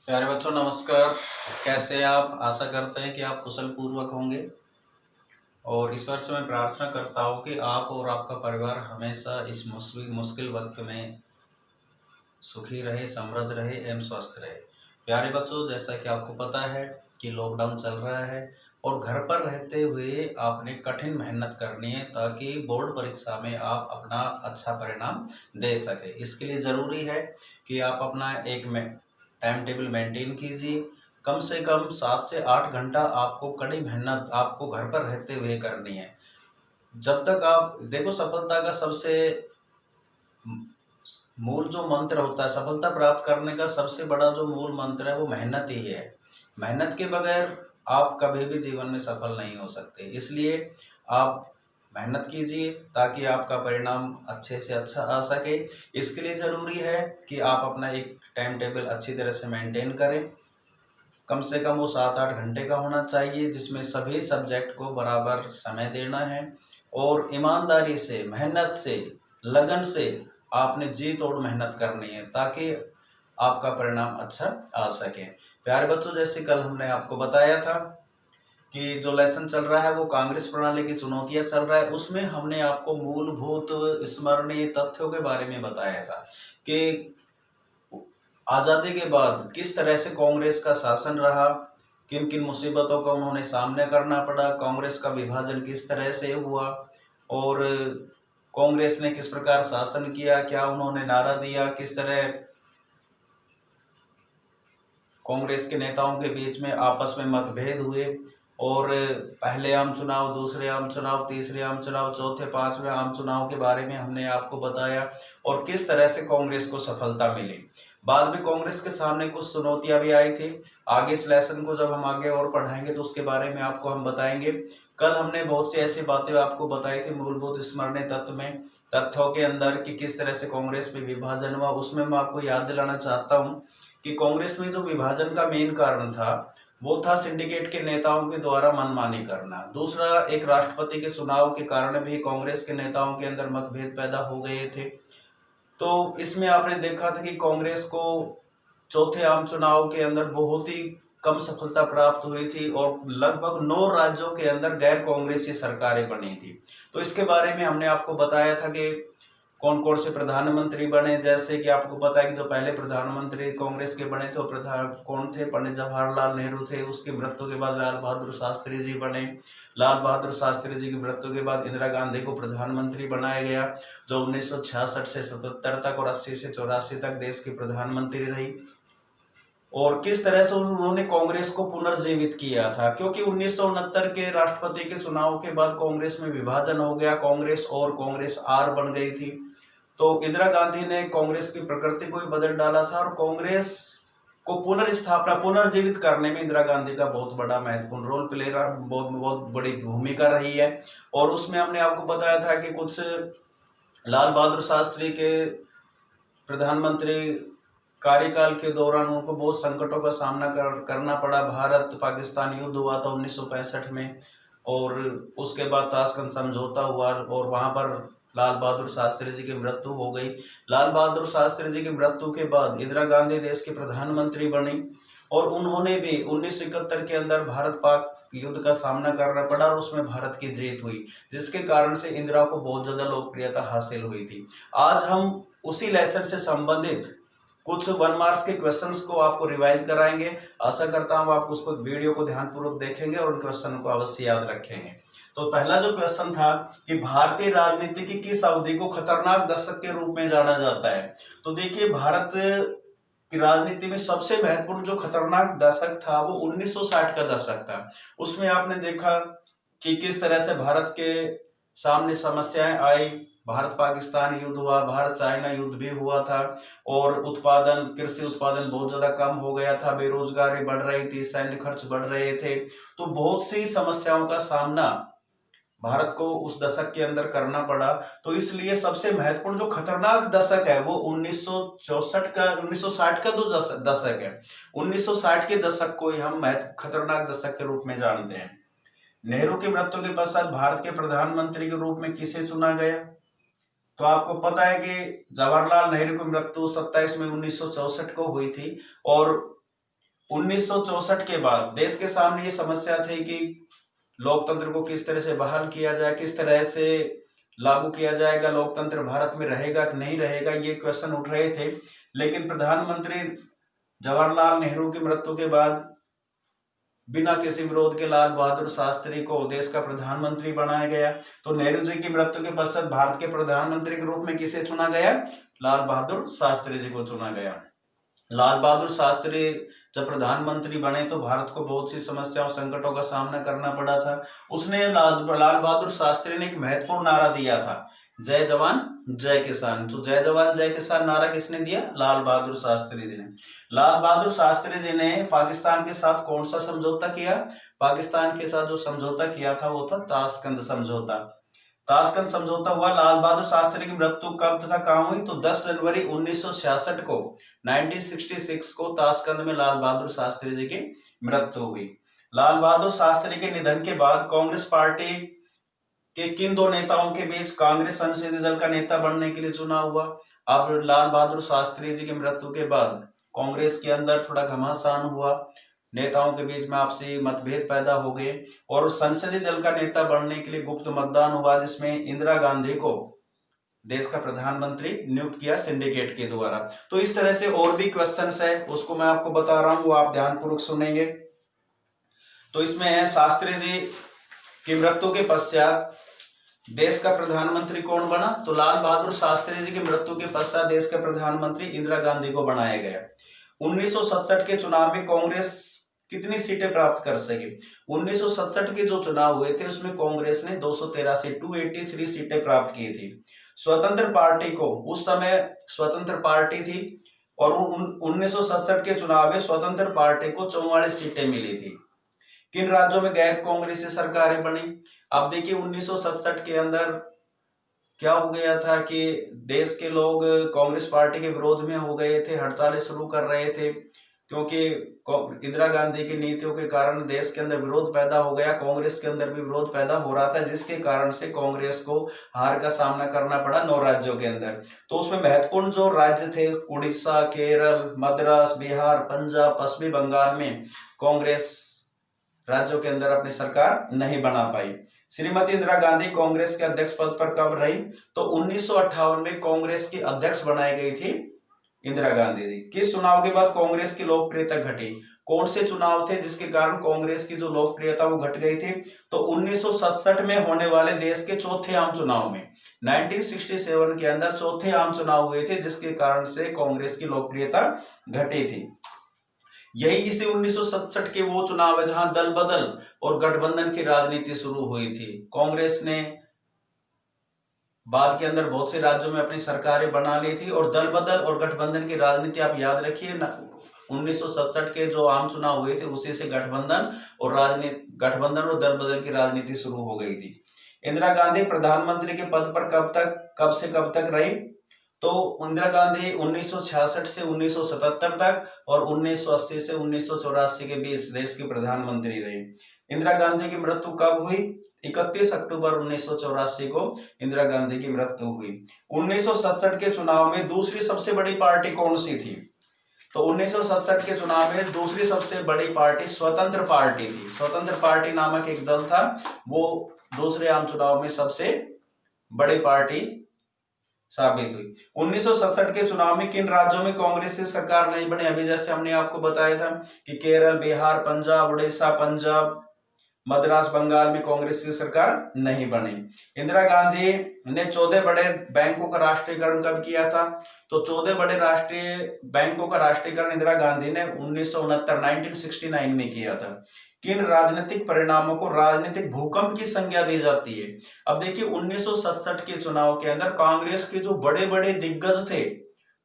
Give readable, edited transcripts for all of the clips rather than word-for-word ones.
प्यारे बच्चों नमस्कार। कैसे आप? आशा करते हैं कि आप कुशल पूर्वक होंगे और ईश्वर से मैं प्रार्थना करता हूँ कि आप और आपका परिवार हमेशा इस मुश्किल वक्त में सुखी रहे, समृद्ध रहे एवं स्वस्थ रहे। प्यारे बच्चों, जैसा कि आपको पता है कि लॉकडाउन चल रहा है और घर पर रहते हुए आपने कठिन मेहनत करनी है ताकि बोर्ड परीक्षा में आप अपना अच्छा परिणाम दे सके। इसके लिए ज़रूरी है कि आप अपना एक टाइम टेबल मेंटेन कीजिए। कम से कम 7 से 8 घंटा आपको कड़ी मेहनत आपको घर पर रहते हुए करनी है। जब तक आप देखो, सफलता का सबसे मूल जो मंत्र होता है, सफलता प्राप्त करने का सबसे बड़ा जो मूल मंत्र है वो मेहनत ही है। मेहनत के बगैर आप कभी भी जीवन में सफल नहीं हो सकते। इसलिए आप मेहनत कीजिए ताकि आपका परिणाम अच्छे से अच्छा आ सके। इसके लिए ज़रूरी है कि आप अपना एक टाइम टेबल अच्छी तरह से मेंटेन करें। कम से कम वो 7-8 घंटे का होना चाहिए जिसमें सभी सब्जेक्ट को बराबर समय देना है और ईमानदारी से, मेहनत से, लगन से आपने जी तोड़ मेहनत करनी है ताकि आपका परिणाम अच्छा आ सके। प्यारे बच्चों, जैसे कल हमने आपको बताया था कि जो लेसन चल रहा है वो कांग्रेस प्रणाली की चुनौतियां चल रहा है, उसमें हमने आपको मूलभूत स्मरणीय तथ्यों के बारे में बताया था कि आज़ादी के बाद किस तरह से कांग्रेस का शासन रहा, किन किन मुसीबतों का उन्होंने सामना करना पड़ा, कांग्रेस का विभाजन किस तरह से हुआ और कांग्रेस ने किस प्रकार शासन किया, क्या उन्होंने नारा दिया, किस तरह कांग्रेस के नेताओं के बीच में आपस में मतभेद हुए और पहले आम चुनाव, दूसरे आम चुनाव, तीसरे आम चुनाव, चौथे, पांचवें आम चुनाव के बारे में हमने आपको बताया और किस तरह से कांग्रेस को सफलता मिली। बाद में कांग्रेस के सामने कुछ चुनौतियां भी आई थी। आगे इस लेसन को जब हम आगे और पढ़ाएंगे तो उसके बारे में आपको हम बताएंगे। कल हमने बहुत सी ऐसी बातें आपको बताई थी मूलभूत स्मरणीय तत्व में, तथ्यों के अंदर कि किस तरह से कांग्रेस में विभाजन हुआ। उसमें मैं आपको याद दिलाना चाहता हूँ कि कांग्रेस में जो विभाजन का मेन कारण था वो था सिंडिकेट के नेताओं के द्वारा मनमानी करना। दूसरा, एक राष्ट्रपति के चुनाव के कारण भी कांग्रेस के नेताओं के अंदर मतभेद पैदा हो गए थे। तो इसमें आपने देखा था कि कांग्रेस को चौथे आम चुनाव के अंदर बहुत ही कम सफलता प्राप्त हुई थी और लगभग 9 राज्यों के अंदर गैर कांग्रेसी सरकारें बनी थी। तो इसके बारे में हमने आपको बताया था कि कौन कौन से प्रधानमंत्री बने। जैसे कि आपको पता है कि जो पहले प्रधानमंत्री कांग्रेस के बने थे वो प्रधान कौन थे? पंडित जवाहरलाल नेहरू थे। उसकी मृत्यु के बाद लाल बहादुर शास्त्री जी बने। लाल बहादुर शास्त्री जी की मृत्यु के बाद इंदिरा गांधी को प्रधानमंत्री बनाया गया, जो 1966 से 77 तक और 80 से 84 तक देश की प्रधानमंत्री रही। और किस तरह से उन्होंने कांग्रेस को पुनर्जीवित किया था, क्योंकि 1969 के राष्ट्रपति के चुनाव के बाद कांग्रेस में विभाजन हो गया, कांग्रेस और कांग्रेस आर बन गई थी। तो इंदिरा गांधी ने कांग्रेस की प्रकृति को ही बदल डाला था और कांग्रेस को पुनर्स्थापना, पुनर्जीवित करने में इंदिरा गांधी का बहुत बड़ा महत्वपूर्ण रोल प्ले रहा, बहुत बहुत बड़ी भूमिका रही है। और उसमें हमने आपको बताया था कि कुछ लाल बहादुर शास्त्री के प्रधानमंत्री कार्यकाल के दौरान उनको बहुत संकटों का सामना करना पड़ा। भारत पाकिस्तान युद्ध हुआ था 1965 में और उसके बाद ताशकंद समझौता हुआ और वहां पर लाल बहादुर शास्त्री जी की मृत्यु हो गई। लाल बहादुर शास्त्री जी की मृत्यु के बाद इंदिरा गांधी देश की प्रधानमंत्री बनी और उन्होंने भी 1971 के अंदर भारत पाक युद्ध का सामना करना पड़ा और उसमें भारत की जीत हुई, जिसके कारण से इंदिरा को बहुत ज्यादा लोकप्रियता हासिल हुई थी। आज हम उसी लेसन से संबंधित कुछ 1 मार्क्स के क्वेश्चंस को आपको रिवाइज कराएंगे। आशा करता हूं आप उसको वीडियो को ध्यानपूर्वक देखेंगे और उन क्वेश्चन को अवश्य याद रखेंगे। तो पहला जो क्वेश्चन था कि भारतीय राजनीति की किस अवधि को खतरनाक दशक के रूप में जाना जाता है? तो देखिए, भारत की राजनीति में सबसे महत्वपूर्ण जो खतरनाक दशक था वो 1960 का दशक था। उसमें आपने देखा कि किस तरह से भारत के सामने समस्याएं आई। भारत पाकिस्तान युद्ध हुआ, भारत चाइना युद्ध भी हुआ था और उत्पादन, कृषि उत्पादन बहुत ज्यादा कम हो गया था, बेरोजगारी बढ़ रही थी, सैन्य खर्च बढ़ रहे थे। तो बहुत सी समस्याओं का सामना भारत को उस दशक के अंदर करना पड़ा। तो इसलिए सबसे महत्वपूर्ण जो खतरनाक दशक है वो 1960 का जो दशक है, 1960 के दशक को ही हम खतरनाक दशक के रूप में जानते हैं। नेहरू की मृत्यु के पश्चात भारत के प्रधानमंत्री के रूप में किसे चुना गया? तो आपको पता है कि जवाहरलाल नेहरू की मृत्यु 27 मई 1964 को हुई थी और 1964 के बाद देश के सामने ये समस्या थी कि लोकतंत्र को किस तरह से बहाल किया जाए, किस तरह से लागू किया जाएगा, लोकतंत्र भारत में रहेगा कि नहीं रहेगा, ये क्वेश्चन उठ रहे थे। लेकिन प्रधानमंत्री जवाहरलाल नेहरू की मृत्यु के बाद बिना किसी विरोध के लाल बहादुर शास्त्री को देश का प्रधानमंत्री बनाया गया। तो नेहरू जी की मृत्यु के पश्चात भारत के प्रधानमंत्री के रूप में किसे चुना गया? लाल बहादुर शास्त्री जी को चुना गया। लाल बहादुर शास्त्री जब प्रधानमंत्री बने तो भारत को बहुत सी समस्याओं संकटों का सामना करना पड़ा था। उसने लाल बहादुर शास्त्री ने एक महत्वपूर्ण नारा दिया था, जय जवान जय किसान। तो जय जवान जय किसान नारा किसने दिया? लाल बहादुर शास्त्री जी ने। लाल बहादुर शास्त्री जी ने पाकिस्तान के साथ कौन सा समझौता किया? पाकिस्तान के साथ जो समझौता किया था वो था ताशकंद समझौता। ताशकंद समझौता हुआ। लाल बहादुर शास्त्री की मृत्यु कब तथा कहाँ हुई? तो 10 जनवरी 1966 को 1966 को ताशकंद में लाल बहादुर शास्त्री जी की मृत्यु हुई। लाल बहादुर शास्त्री के निधन के बाद कांग्रेस पार्टी के किन दो नेताओं के बीच कांग्रेस संसदीय दल का नेता बनने के लिए चुनाव हुआ? अब लाल बहादुर शास्त्री जी की मृत्यु के बाद कांग्रेस के अंदर थोड़ा घमासान हुआ, नेताओं के बीच में आपसी मतभेद पैदा हो गए और संसदीय दल का नेता बनने के लिए गुप्त मतदान हुआ, जिसमें इंदिरा गांधी को देश का प्रधानमंत्री नियुक्त किया सिंडिकेट के द्वारा। तो इस तरह से और भी क्वेश्चंस है, उसको मैं आपको बता रहा हूं, वो आप ध्यानपूर्वक सुनेंगे। तो इसमें है शास्त्री जी की मृत्यु के पश्चात देश का प्रधानमंत्री कौन बना? तो लाल बहादुर शास्त्री जी की मृत्यु के पश्चात देश के प्रधानमंत्री इंदिरा गांधी को बनाया गया। 1967 के चुनाव में कांग्रेस कितनी सीटें प्राप्त कर सके? 1967 के जो चुनाव हुए थे उसमें कांग्रेस ने 283 सीटें प्राप्त की थी। स्वतंत्र पार्टी को, उस समय स्वतंत्र पार्टी थी और 1967 के चुनाव में स्वतंत्र पार्टी को 44 सीटें मिली थी। किन राज्यों में गैर कांग्रेसी सरकारें बनी? अब देखिए 1967 के अंदर क्या हो गया था कि देश के लोग कांग्रेस पार्टी के विरोध में हो गए थे, हड़तालें शुरू कर रहे थे, क्योंकि इंदिरा गांधी की नीतियों के कारण देश के अंदर विरोध पैदा हो गया, कांग्रेस के अंदर भी विरोध पैदा हो रहा था, जिसके कारण से कांग्रेस को हार का सामना करना पड़ा 9 राज्यों के अंदर। तो उसमें महत्वपूर्ण जो राज्य थे उड़ीसा, केरल, मद्रास, बिहार, पंजाब, पश्चिमी बंगाल में कांग्रेस राज्यों के अंदर अपनी सरकार नहीं बना पाई। श्रीमती इंदिरा गांधी कांग्रेस के अध्यक्ष पद पर कब रही? तो 1958 में कांग्रेस की अध्यक्ष बनाई गई थी इंदिरा गांधी जी। किस चुनाव के बाद कांग्रेस की लोकप्रियता घटी? कौन से चुनाव थे जिसके कारण कांग्रेस की जो लोकप्रियता वो घट गई थी? तो 1967 में होने वाले देश के चौथे आम चुनाव में 1967 के अंदर चौथे आम चुनाव हुए थे, जिसके कारण से कांग्रेस की लोकप्रियता घटी थी। यही इसी 1967 के वो चुनाव है जहां दल बदल और गठबंधन की राजनीति शुरू हुई थी। कांग्रेस ने बाद के अंदर बहुत से राज्यों में अपनी सरकारें बना ली थी और दल बदल और गठबंधन की राजनीति आप याद रखिए, 1967 के जो आम चुनाव हुए थे उसी से गठबंधन और दल बदल की राजनीति शुरू हो गई थी। इंदिरा गांधी प्रधानमंत्री के पद पर कब से कब तक रही? तो इंदिरा गांधी 1966 से 1977 तक और 1980 से 1984 के बीच देश की प्रधानमंत्री रही। इंदिरा गांधी की मृत्यु कब हुई? 31 अक्टूबर 1984 को इंदिरा गांधी की मृत्यु हुई। 1967 के चुनाव में दूसरी सबसे बड़ी पार्टी कौन सी थी? तो 1967 के चुनाव में दूसरी सबसे बड़ी पार्टी स्वतंत्र पार्टी थी। स्वतंत्र पार्टी नामक एक दल था, वो दूसरे आम चुनाव में सबसे बड़ी पार्टी साबित हुई। 1967 के चुनाव में किन राज्यों में कांग्रेस की सरकार नहीं बनी? अभी जैसे हमने आपको बताया था कि केरल, बिहार, पंजाब, उड़ीसा, पंजाब, मद्रास, बंगाल में कांग्रेस की सरकार नहीं बनी। इंदिरा गांधी ने 14 बड़े बैंकों का राष्ट्रीयकरण कब किया था? तो 14 बड़े राष्ट्रीय बैंकों का राष्ट्रीयकरण इंदिरा गांधी ने 1969 में किया था। किन राजनीतिक परिणामों को राजनीतिक भूकंप की संज्ञा दी जाती है? अब देखिए 1967 के चुनाव के अंदर कांग्रेस के जो बड़े बड़े दिग्गज थे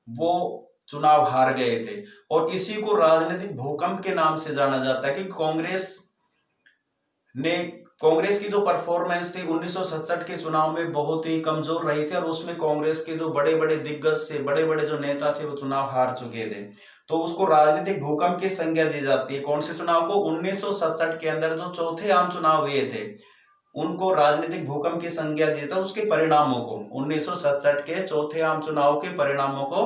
वो चुनाव हार गए थे और इसी को राजनीतिक भूकंप के नाम से जाना जाता है कि कांग्रेस की जो परफॉर्मेंस थी 1967 के चुनाव में बहुत ही कमजोर रही थी और उसमें कांग्रेस के जो बड़े बड़े दिग्गज थे, बड़े बड़े जो नेता थे वो चुनाव हार चुके थे, तो उसको राजनीतिक भूकंप की संज्ञा दी जाती है। कौन से चुनाव को? 1967 के अंदर जो चौथे आम चुनाव हुए थे उनको राजनीतिक भूकंप की संज्ञा दी था, उसके परिणामों को 1967 के चौथे आम चुनाव के परिणामों को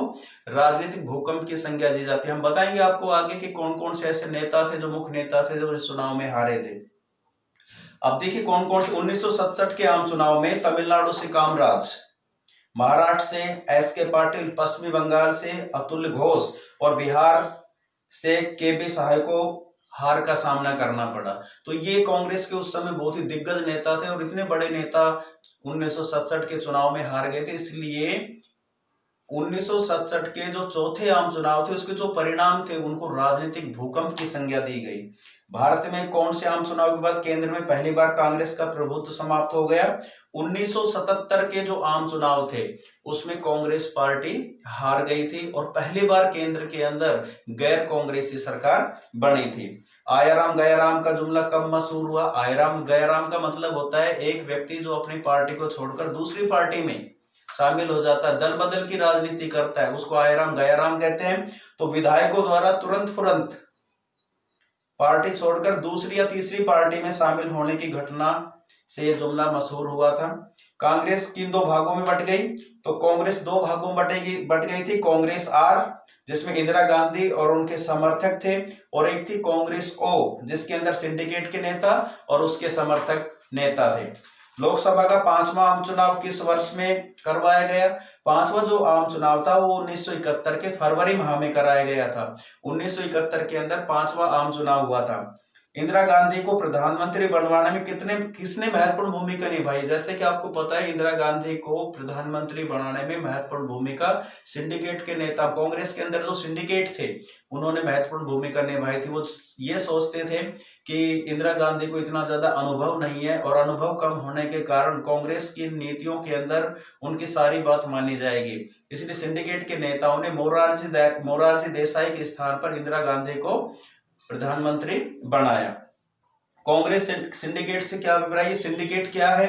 राजनीतिक भूकंप की संज्ञा दी जाती है। हम बताएंगे आपको आगे कि कौन कौन से ऐसे नेता थे जो मुख्य नेता थे जो इस चुनाव में हारे थे। अब देखिए कौन कौन से 1967 के आम चुनाव में तमिलनाडु से कामराज, महाराष्ट्र से एस.के. पाटिल, पश्चिमी बंगाल से अतुल्य घोष और बिहार से के.बी. सहाय को हार का सामना करना पड़ा। तो ये कांग्रेस के उस समय बहुत ही दिग्गज नेता थे और इतने बड़े नेता 1967 के चुनाव में हार गए थे, इसलिए 1967 के जो चौथे आम चुनाव थे उसके जो परिणाम थे उनको राजनीतिक भूकंप की संज्ञा दी गई। भारत में कौन से आम चुनाव के बाद केंद्र में पहली बार कांग्रेस का प्रभुत्व समाप्त हो गया? 1977 के जो आम चुनाव थे उसमें कांग्रेस पार्टी हार गई थी और पहली बार केंद्र के अंदर गैर कांग्रेसी सरकार बनी थी। आयाराम गयाराम का जुमला कब मशहूर हुआ? आयाराम गयाराम का मतलब होता है एक व्यक्ति जो अपनी पार्टी को छोड़कर दूसरी पार्टी में शामिल हो जाता है, दल बदल की राजनीति करता है, उसको आयाराम गयाराम कहते हैं। तो विधायकों द्वारा तुरंत पार्टी छोड़कर दूसरी या तीसरी पार्टी में शामिल होने की घटना से यह जुमला मशहूर हुआ था। कांग्रेस किन दो भागों में बट गई? तो कांग्रेस दो भागों में बट गई थी। कांग्रेस आर जिसमें इंदिरा गांधी और उनके समर्थक थे, और एक थी कांग्रेस ओ जिसके अंदर सिंडिकेट के नेता और उसके समर्थक नेता थे। लोकसभा का 5वां आम चुनाव किस वर्ष में करवाया गया? 5वां जो आम चुनाव था वो 1971 के फरवरी माह में कराया गया था। 1971 के अंदर 5वां आम चुनाव हुआ था। इंदिरा गांधी को प्रधानमंत्री बनवाने में किसने महत्वपूर्ण भूमिका निभाई? जैसे कि आपको पता है इंदिरा गांधी को प्रधानमंत्री बनाने में महत्वपूर्ण भूमिका सिंडिकेट के नेता, कांग्रेस के अंदर जो सिंडिकेट थे उन्होंने महत्वपूर्ण भूमिका निभाई थी। वो ये सोचते थे कि इंदिरा गांधी को इतना ज्यादा अनुभव नहीं है और अनुभव कम होने के कारण कांग्रेस की नीतियों के अंदर उनकी सारी बात मानी जाएगी, इसलिए सिंडिकेट के नेताओं ने मोरारजी देसाई के स्थान पर इंदिरा गांधी को प्रधानमंत्री बनाया। कांग्रेस सिंडिकेट से क्या अभिप्राय? सिंडिकेट क्या है?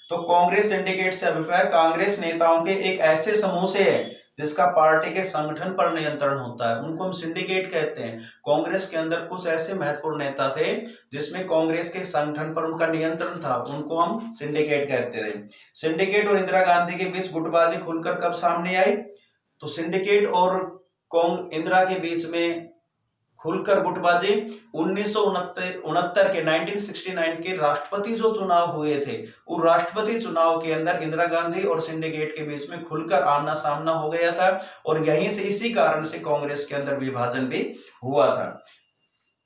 तो कांग्रेस सिंडिकेट से अभिप्राय कांग्रेस नेताओं के एक ऐसे समूह से है जिसका पार्टी के संगठन पर नियंत्रण होता है, उनको हम सिंडिकेट कहते हैं। कांग्रेस के अंदर कुछ ऐसे महत्वपूर्ण नेता थे जिसमें कांग्रेस के संगठन पर उनका नियंत्रण था, उनको हम सिंडिकेट कहते थे। सिंडिकेट और इंदिरा गांधी के बीच गुटबाजी खुलकर कब सामने आई? तो सिंडिकेट और इंदिरा के बीच में खुलकर गुटबाजी 1969 के 1969 के राष्ट्रपति जो चुनाव हुए थे उस राष्ट्रपति चुनाव के अंदर इंदिरा गांधी और सिंडिकेट के बीच में खुलकर आमना सामना हो गया था और यहीं से इसी कारण से कांग्रेस के अंदर विभाजन भी हुआ था।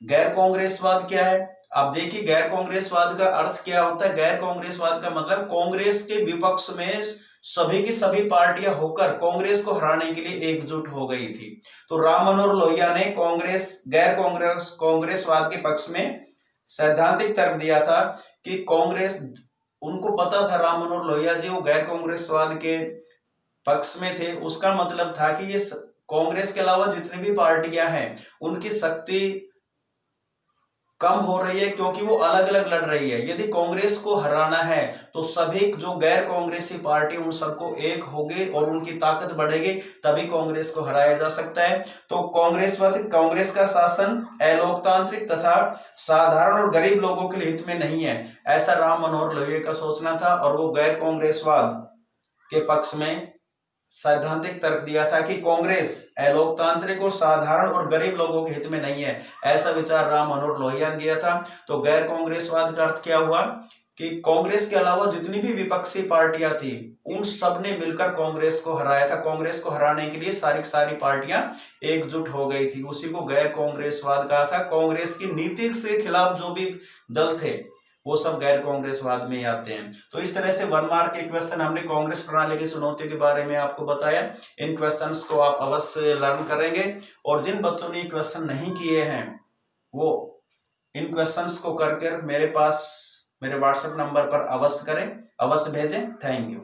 गैर कांग्रेसवाद क्या है? अब देखिए गैर कांग्रेसवाद का अर्थ क्या होता है? गैर कांग्रेसवाद का मतलब कांग्रेस के विपक्ष में सभी की सभी पार्टियां होकर कांग्रेस को हराने के लिए एकजुट हो गई थी। तो राम मनोहर लोहिया ने गैर कांग्रेसवाद के पक्ष में सैद्धांतिक तर्क दिया था कि कांग्रेस, उनको पता था राम मनोहर लोहिया जी वो गैर कांग्रेसवाद के पक्ष में थे, उसका मतलब था कि ये कांग्रेस के अलावा जितनी भी पार्टियां हैं उनकी शक्ति कम हो रही है क्योंकि वो अलग अलग लड़ रही है। यदि कांग्रेस को हराना है तो सभी जो गैर कांग्रेसी पार्टी उन सबको एक होगी और उनकी ताकत बढ़ेगी, तभी कांग्रेस को हराया जा सकता है। तो कांग्रेस का शासन अलोकतांत्रिक तथा साधारण और गरीब लोगों के हित में नहीं है, ऐसा राम मनोहर लोहिया का सोचना था और वो गैर कांग्रेसवाद के पक्ष में सैद्धांतिक तर्क दिया था कि कांग्रेस अलोकतांत्रिक और साधारण और गरीब लोगों के हित में नहीं है, ऐसा विचार राम मनोहर लोहिया ने दिया था। तो गैर कांग्रेसवाद का अर्थ क्या हुआ कि कांग्रेस के अलावा जितनी भी विपक्षी पार्टियां थी उन सब ने मिलकर कांग्रेस को हराया था। कांग्रेस को हराने के लिए सारी पार्टियां एकजुट हो गई थी, उसी को गैर कांग्रेसवाद कहा था। कांग्रेस की नीति से खिलाफ जो भी दल थे वो सब गैर कांग्रेसवाद में आते हैं। तो इस तरह से 1 मार्क के क्वेश्चन हमने कांग्रेस प्रणाली की चुनौतियों के बारे में आपको बताया। इन क्वेश्चंस को आप अवश्य लर्न करेंगे और जिन बच्चों ने क्वेश्चन नहीं किए हैं वो इन क्वेश्चंस को कर मेरे व्हाट्सएप नंबर पर अवश्य करें, अवश्य भेजें। Thank you.